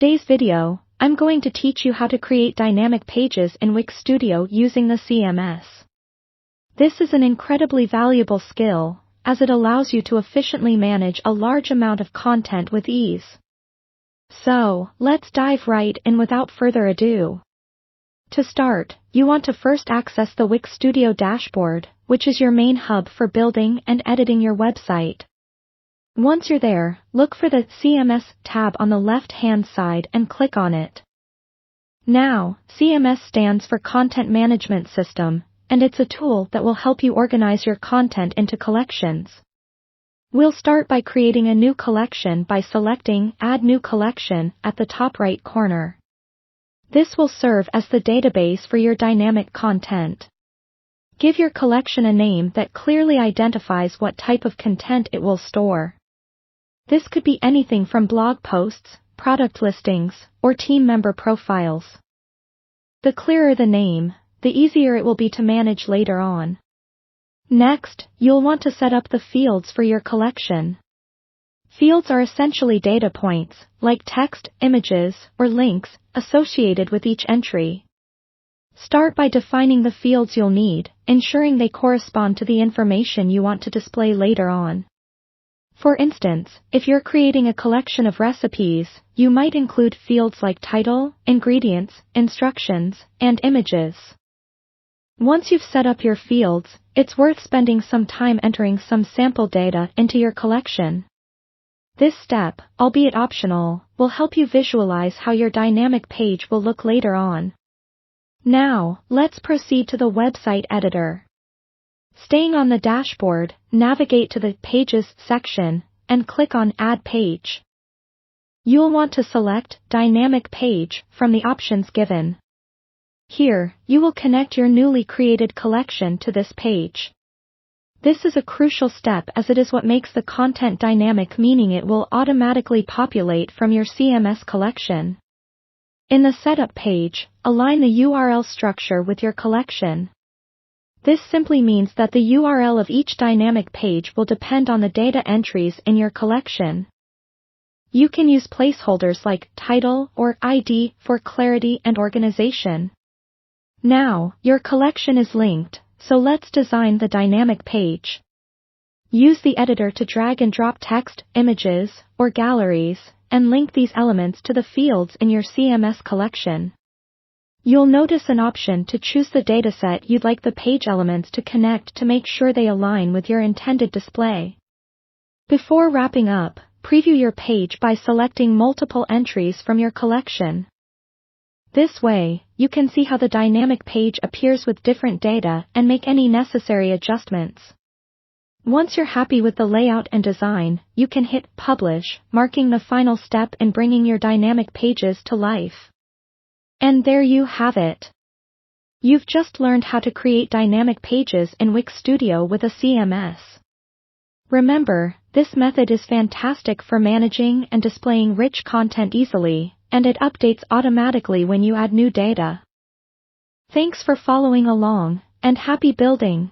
Today's video, I'm going to teach you how to create dynamic pages in Wix Studio using the CMS. This is an incredibly valuable skill, as it allows you to efficiently manage a large amount of content with ease. So, let's dive right in without further ado. To start, you want to first access the Wix Studio dashboard, which is your main hub for building and editing your website. Once you're there, look for the CMS tab on the left-hand side and click on it. Now, CMS stands for Content Management System, and it's a tool that will help you organize your content into collections. We'll start by creating a new collection by selecting Add New Collection at the top right corner. This will serve as the database for your dynamic content. Give your collection a name that clearly identifies what type of content it will store. This could be anything from blog posts, product listings, or team member profiles. The clearer the name, the easier it will be to manage later on. Next, you'll want to set up the fields for your collection. Fields are essentially data points, like text, images, or links, associated with each entry. Start by defining the fields you'll need, ensuring they correspond to the information you want to display later on. For instance, if you're creating a collection of recipes, you might include fields like title, ingredients, instructions, and images. Once you've set up your fields, it's worth spending some time entering some sample data into your collection. This step, albeit optional, will help you visualize how your dynamic page will look later on. Now, let's proceed to the website editor. Staying on the dashboard, navigate to the Pages section, and click on Add Page. You'll want to select Dynamic Page from the options given. Here, you will connect your newly created collection to this page. This is a crucial step as it is what makes the content dynamic, meaning it will automatically populate from your CMS collection. In the Setup page, align the URL structure with your collection. This simply means that the URL of each dynamic page will depend on the data entries in your collection. You can use placeholders like title or ID for clarity and organization. Now, your collection is linked, so let's design the dynamic page. Use the editor to drag and drop text, images, or galleries, and link these elements to the fields in your CMS collection. You'll notice an option to choose the dataset you'd like the page elements to connect to make sure they align with your intended display. Before wrapping up, preview your page by selecting multiple entries from your collection. This way, you can see how the dynamic page appears with different data and make any necessary adjustments. Once you're happy with the layout and design, you can hit Publish, marking the final step in bringing your dynamic pages to life. And there you have it. You've just learned how to create dynamic pages in Wix Studio with a CMS. Remember, this method is fantastic for managing and displaying rich content easily, and it updates automatically when you add new data. Thanks for following along, and happy building!